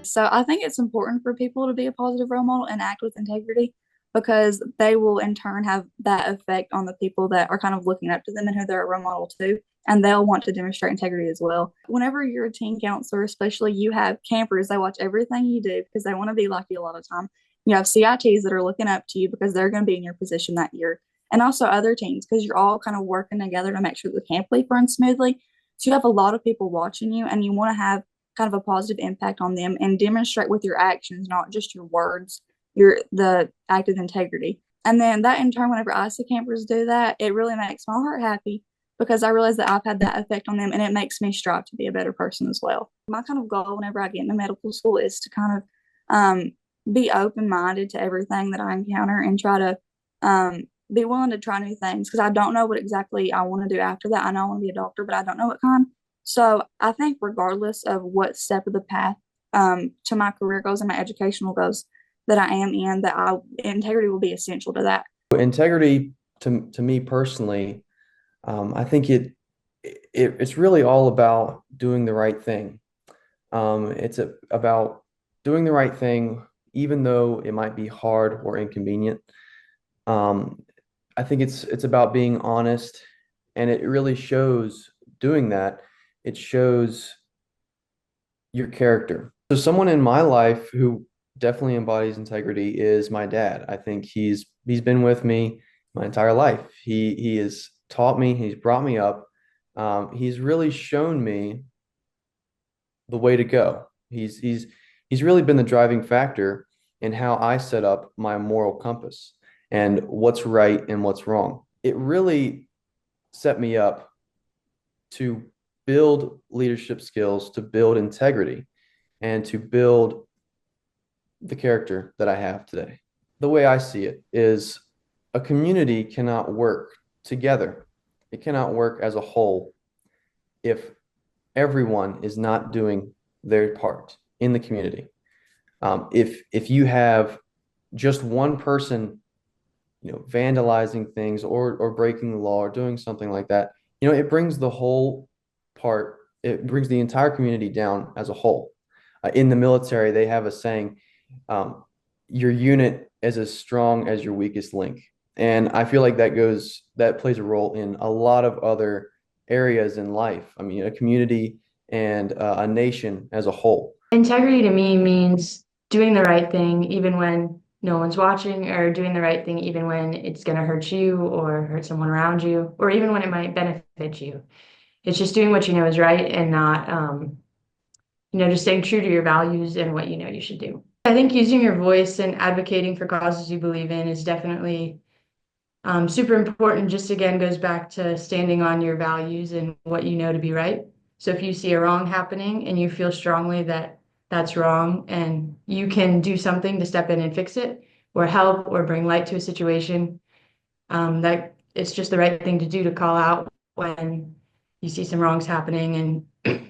So I think it's important for people to be a positive role model and act with integrity because they will in turn have that effect on the people that are kind of looking up to them and who they're a role model to. And they'll want to demonstrate integrity as well. Whenever you're a teen counselor, especially, you have campers, they watch everything you do because they want to be like you a lot of time. You have CITs that are looking up to you because they're going to be in your position that year. And also other teams because you're all kind of working together to make sure the camp leap runs smoothly. So you have a lot of people watching you and you want to have kind of a positive impact on them and demonstrate with your actions, not just your words, the act of integrity. And then that in turn, whenever I see campers do that, it really makes my heart happy because I realize that I've had that effect on them and it makes me strive to be a better person as well. My kind of goal whenever I get into medical school is to kind of be open minded to everything that I encounter and try to be willing to try new things because I don't know what exactly I want to do after that. I know I want to be a doctor, but I don't know what kind. So I think regardless of what step of the path to my career goes and my educational goes that I am in, integrity will be essential to that. Integrity to me personally, I think it's really all about doing the right thing. About doing the right thing, even though it might be hard or inconvenient. Um, I think it's about being honest, and it really shows doing that. It shows your character. So someone in my life who definitely embodies integrity is my dad. I think he's been with me my entire life. He has taught me, he's brought me up. He's really shown me the way to go. He's really been the driving factor in how I set up my moral compass and what's right and what's wrong. It really set me up to build leadership skills, to build integrity, and to build the character that I have today. The way I see it is a community cannot work together. It cannot work as a whole if everyone is not doing their part in the community. If you have just one person, vandalizing things or breaking the law or doing something like that, it brings the whole part. It brings the entire community down as a whole. In the military, they have a saying, um, "Your unit is as strong as your weakest link," and I feel like that plays a role in a lot of other areas in life. I mean, a community and a nation as a whole. Integrity to me means doing the right thing even when no one's watching, or doing the right thing even when it's going to hurt you or hurt someone around you, or even when it might benefit you. It's just doing what you know is right and not, just staying true to your values and what you know you should do. I think using your voice and advocating for causes you believe in is definitely super important. Just again goes back to standing on your values and what you know to be right. So if you see a wrong happening and you feel strongly that that's wrong and you can do something to step in and fix it or help or bring light to a situation, that it's just the right thing to do to call out when you see some wrongs happening and have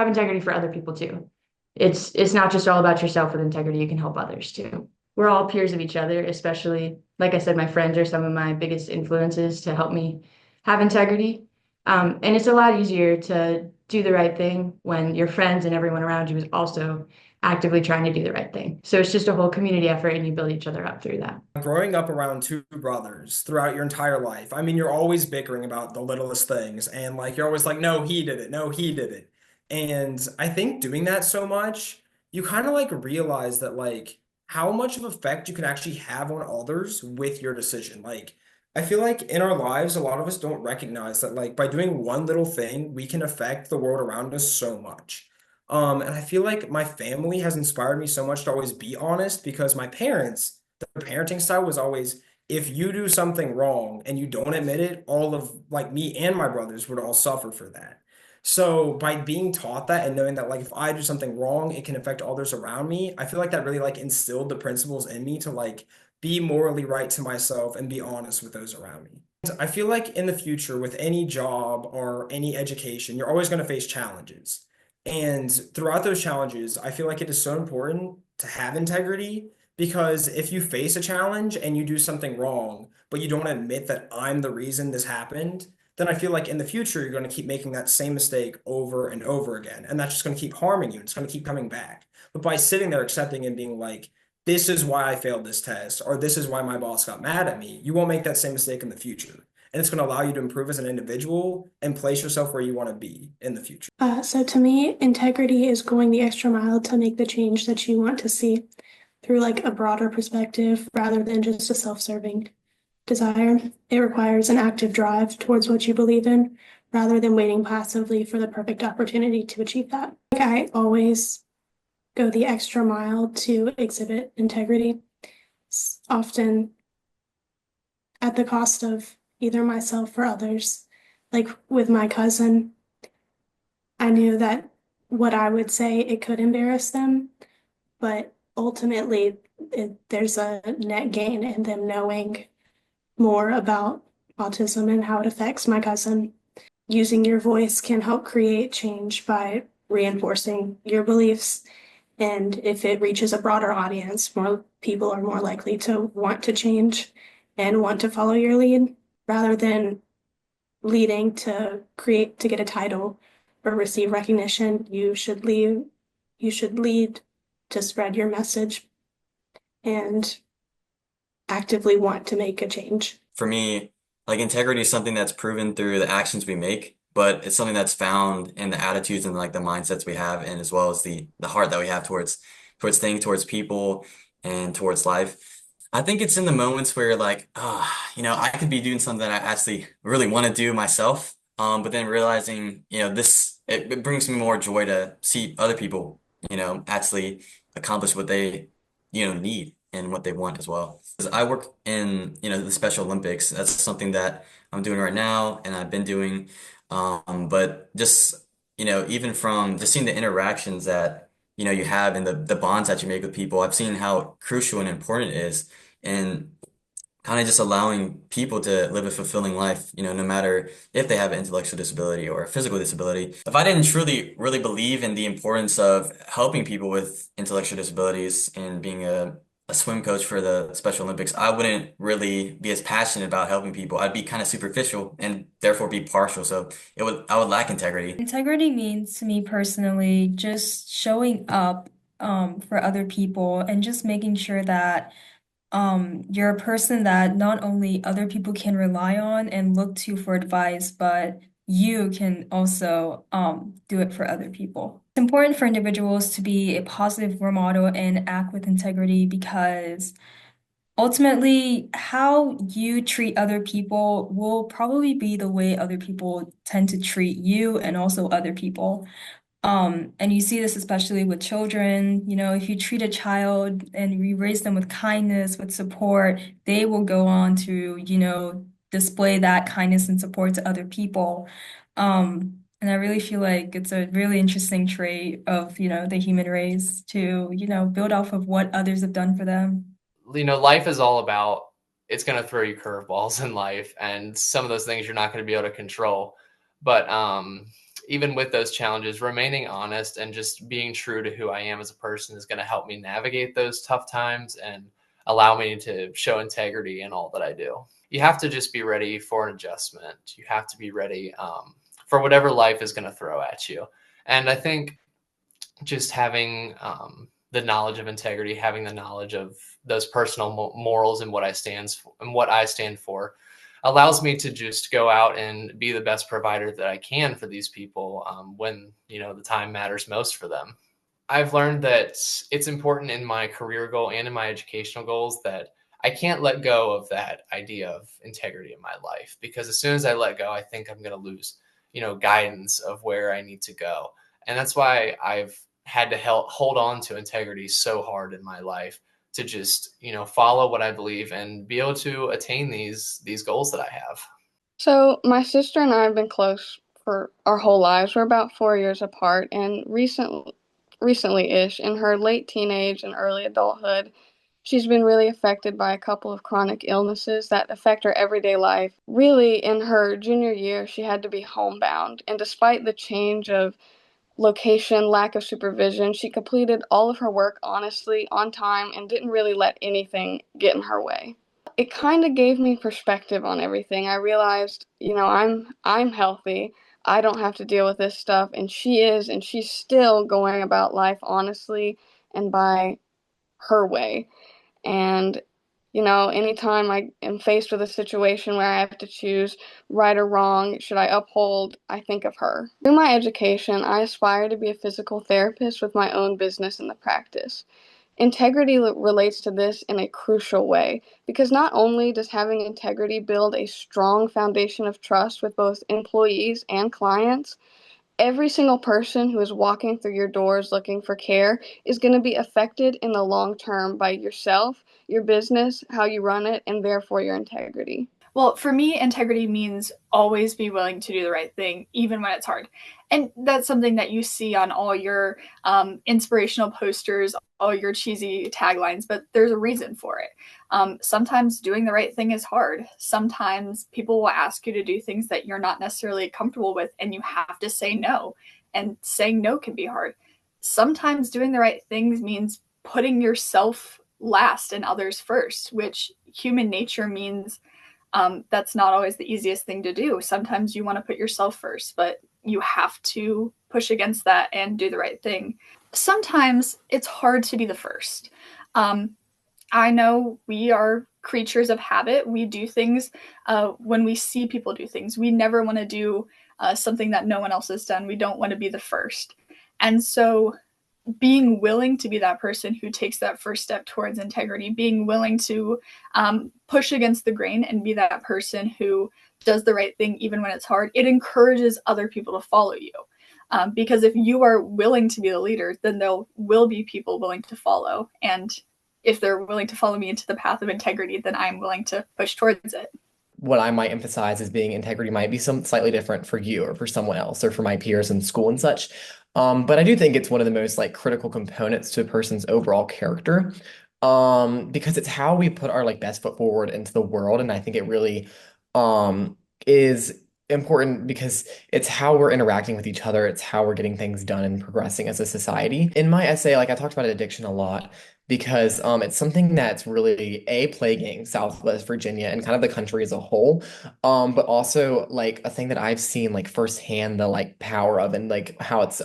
integrity for other people too. It's not just all about yourself with integrity, you can help others too. We're all peers of each other, especially, like I said, my friends are some of my biggest influences to help me have integrity. And it's a lot easier to do the right thing when your friends and everyone around you is also actively trying to do the right thing. So it's just a whole community effort and you build each other up through that. Growing up around two brothers throughout your entire life, I mean, you're always bickering about the littlest things, and like you're always like, no, he did it, no, he did it. And I think doing that so much, you kind of like realize that like how much of effect you can actually have on others with your decision. Like, I feel like in our lives, a lot of us don't recognize that like by doing one little thing, we can affect the world around us so much. And I feel like my family has inspired me so much to always be honest because my parents, their parenting style was always, if you do something wrong and you don't admit it, all of like me and my brothers would all suffer for that. So by being taught that and knowing that like if I do something wrong, it can affect others around me, I feel like that really like instilled the principles in me to like be morally right to myself and be honest with those around me. I feel like in the future, with any job or any education, you're always going to face challenges. And throughout those challenges, I feel like it is so important to have integrity because if you face a challenge and you do something wrong, but you don't admit that I'm the reason this happened, then I feel like in the future you're going to keep making that same mistake over and over again. And that's just going to keep harming you. It's going to keep coming back. But by sitting there accepting and being like, this is why I failed this test, or this is why my boss got mad at me, you won't make that same mistake in the future. And it's going to allow you to improve as an individual and place yourself where you want to be in the future. So to me, integrity is going the extra mile to make the change that you want to see through like a broader perspective rather than just a self-serving desire. It requires an active drive towards what you believe in rather than waiting passively for the perfect opportunity to achieve that. Like I always go the extra mile to exhibit integrity, often at the cost of either myself or others. Like with my cousin, I knew that what I would say, it could embarrass them, but ultimately there's a net gain in them knowing more about autism and how it affects my cousin. Using your voice can help create change by reinforcing your beliefs. And if it reaches a broader audience, more people are more likely to want to change and want to follow your lead rather than leading to get a title or receive recognition. You should lead to spread your message and actively want to make a change. For me, like integrity is something that's proven through the actions we make, but it's something that's found in the attitudes and like the mindsets we have, and as well as the heart that we have towards things, towards people, and towards life. I think it's in the moments where like, I could be doing something that I actually really want to do myself, but then realizing, it brings me more joy to see other people, actually accomplish what they, need and what they want as well. Because I work in, the Special Olympics. That's something that I'm doing right now and I've been doing. But just, even from just seeing the interactions that, you have and the bonds that you make with people, I've seen how crucial and important it is. And kind of just allowing people to live a fulfilling life, no matter if they have an intellectual disability or a physical disability. If I didn't truly, really believe in the importance of helping people with intellectual disabilities and being a swim coach for the Special Olympics, I wouldn't really be as passionate about helping people. I'd be kind of superficial and therefore be partial. So I would lack integrity. Integrity means to me personally just showing up for other people and just making sure that you're a person that not only other people can rely on and look to for advice, but you can also do it for other people. It's important for individuals to be a positive role model and act with integrity because ultimately, how you treat other people will probably be the way other people tend to treat you and also other people. And you see this especially with children. If you treat a child and you raise them with kindness, with support, they will go on to, display that kindness and support to other people. And I really feel like it's a really interesting trait of, the human race to, build off of what others have done for them. Life is all about, it's going to throw you curveballs in life, and some of those things you're not going to be able to control. But even with those challenges, remaining honest and just being true to who I am as a person is going to help me navigate those tough times and allow me to show integrity in all that I do. You have to just be ready for an adjustment. You have to be ready for whatever life is going to throw at you. And I think just having the knowledge of integrity, having the knowledge of those personal morals and what I stand for, allows me to just go out and be the best provider that I can for these people when the time matters most for them. I've learned that it's important in my career goal and in my educational goals that I can't let go of that idea of integrity in my life, because as soon as I let go, I think I'm going to lose, guidance of where I need to go. And that's why I've had to hold on to integrity so hard in my life, to just, follow what I believe and be able to attain these goals that I have. So my sister and I have been close for our whole lives. We're about 4 years apart, and recently-ish, in her late teenage and early adulthood, she's been really affected by a couple of chronic illnesses that affect her everyday life. Really, in her junior year, she had to be homebound, and despite the change of location, lack of supervision, she completed all of her work honestly, on time, and didn't really let anything get in her way. it kind of gave me perspective on everything. I realized, I'm healthy. I don't have to deal with this stuff, and she is, and she's still going about life honestly and by her way. And, anytime I am faced with a situation where I have to choose right or wrong, should I uphold, I think of her. Through my education, I aspire to be a physical therapist with my own business in the practice. Integrity relates to this in a crucial way because not only does having integrity build a strong foundation of trust with both employees and clients, every single person who is walking through your doors looking for care is going to be affected in the long term by yourself, your business, how you run it, and therefore your integrity. Well, for me, integrity means always be willing to do the right thing, even when it's hard. And that's something that you see on all your inspirational posters, all your cheesy taglines, but there's a reason for it. Sometimes doing the right thing is hard. Sometimes people will ask you to do things that you're not necessarily comfortable with, and you have to say no. And saying no can be hard. Sometimes doing the right things means putting yourself last and others first, which human nature means that's not always the easiest thing to do. Sometimes you want to put yourself first, but you have to push against that and do the right thing. Sometimes it's hard to be the first. I know we are creatures of habit. We do things when we see people do things. We never want to do something that no one else has done. We don't want to be the first. And so being willing to be that person who takes that first step towards integrity, being willing to push against the grain and be that person who does the right thing even when it's hard, it encourages other people to follow you. Because if you are willing to be the leader, then there will be people willing to follow. And if they're willing to follow me into the path of integrity, then I'm willing to push towards it. What I might emphasize as being integrity might be some slightly different for you or for someone else or for my peers in school and such. But I do think it's one of the most critical components to a person's overall character, because it's how we put our best foot forward into the world, and I think it really is important because it's how we're interacting with each other, it's how we're getting things done and progressing as a society. In my essay, I talked about addiction a lot because it's something that's really plaguing Southwest Virginia and kind of the country as a whole, but also a thing that I've seen firsthand the power of and how it's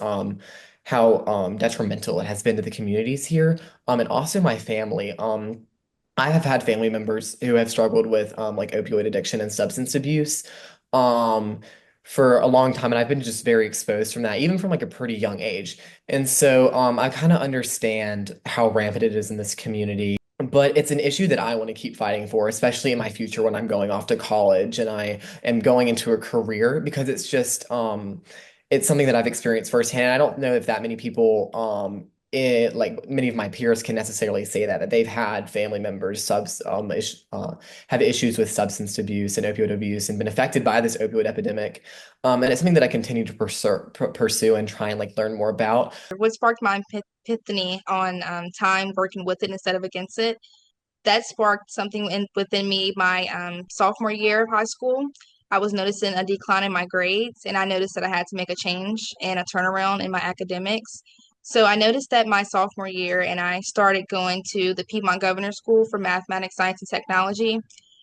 how detrimental it has been to the communities here, and also my family. I have had family members who have struggled with opioid addiction and substance abuse um for a long time, and I've been just very exposed from that even from a pretty young age. And so I kind of understand how rampant it is in this community, but it's an issue that I want to keep fighting for, especially in my future when I'm going off to college and I am going into a career, because it's just it's something that I've experienced firsthand. I don't know if that many people many of my peers can necessarily say that they've had family members have issues with substance abuse and opioid abuse and been affected by this opioid epidemic. And it's something that I continue to pursue and try and learn more about. What sparked my epiphany on time working with it instead of against it, that sparked something within me my sophomore year of high school. I was noticing a decline in my grades, and I noticed that I had to make a change and a turnaround in my academics. So I noticed that my sophomore year, and I started going to the Piedmont Governor School for Mathematics, Science, and Technology.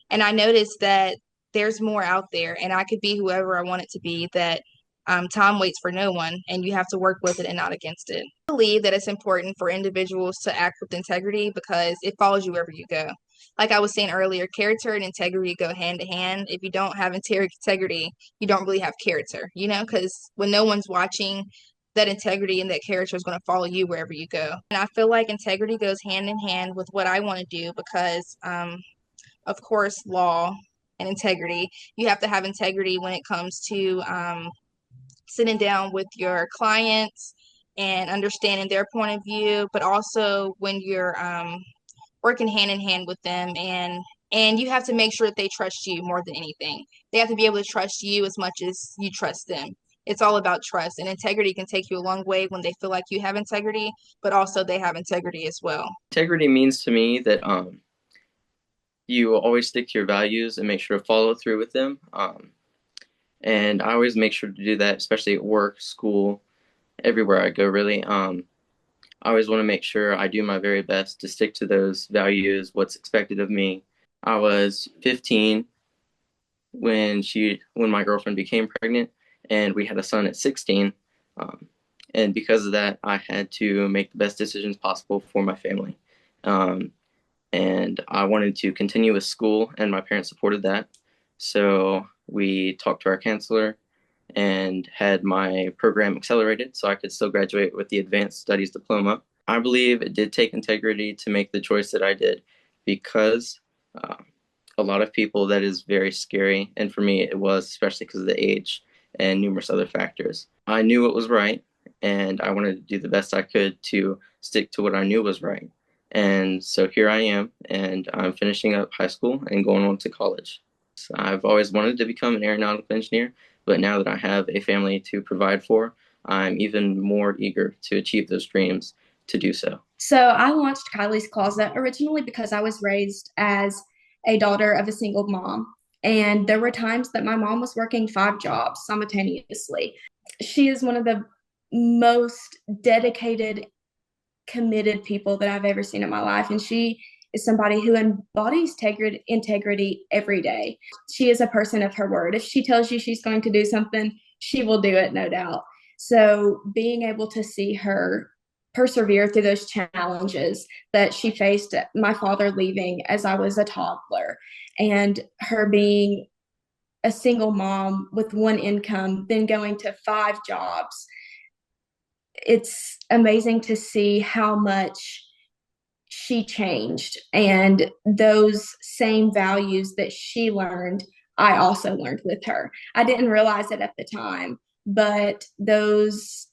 And I noticed that there's more out there, and I could be whoever I wanted to be, that time waits for no one, and you have to work with it and not against it. I believe that it's important for individuals to act with integrity because it follows you wherever you go. Like I was saying earlier, character and integrity go hand to hand. If you don't have integrity, you don't really have character, because when no one's watching, that integrity and that character is going to follow you wherever you go. And I feel like integrity goes hand in hand with what I want to do because, of course, law and integrity. You have to have integrity when it comes to sitting down with your clients and understanding their point of view, but also when you're working hand in hand with them, and you have to make sure that they trust you more than anything. They have to be able to trust you as much as you trust them. It's all about trust, and integrity can take you a long way when they feel like you have integrity, but also they have integrity as well. Integrity means to me that you always stick to your values and make sure to follow through with them. And I always make sure to do that, especially at work, school, everywhere I go, really. I always want to make sure I do my very best to stick to those values, what's expected of me. I was 15 when my girlfriend became pregnant, and we had a son at 16. And because of that, I had to make the best decisions possible for my family. And I wanted to continue with school, and my parents supported that. So we talked to our counselor and had my program accelerated so I could still graduate with the advanced studies diploma. I believe it did take integrity to make the choice that I did, because a lot of people, that is very scary. And for me, it was, especially because of the age and numerous other factors. I knew what was right, and I wanted to do the best I could to stick to what I knew was right. And so here I am, and I'm finishing up high school and going on to college. So I've always wanted to become an aeronautical engineer, but now that I have a family to provide for, I'm even more eager to achieve those dreams to do so. So I launched Kylie's Closet originally because I was raised as a daughter of a single mom. And there were times that my mom was working 5 jobs simultaneously. She is one of the most dedicated, committed people that I've ever seen in my life. And she is somebody who embodies integrity every day. She is a person of her word. If she tells you she's going to do something, she will do it, no doubt. So being able to see her persevere through those challenges that she faced, my father leaving as I was a toddler, and her being a single mom with one income, then going to 5 jobs. It's amazing to see how much she changed, and those same values that she learned, I also learned with her. I didn't realize it at the time, but those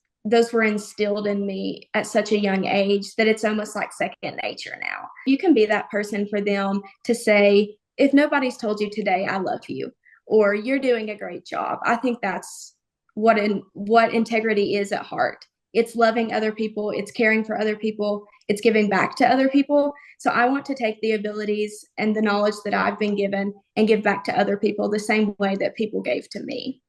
were instilled in me at such a young age that it's almost like second nature now. You can be that person for them to say, if nobody's told you today, I love you, or you're doing a great job. I think that's what integrity is at heart. It's loving other people, it's caring for other people, it's giving back to other people. So I want to take the abilities and the knowledge that I've been given and give back to other people the same way that people gave to me.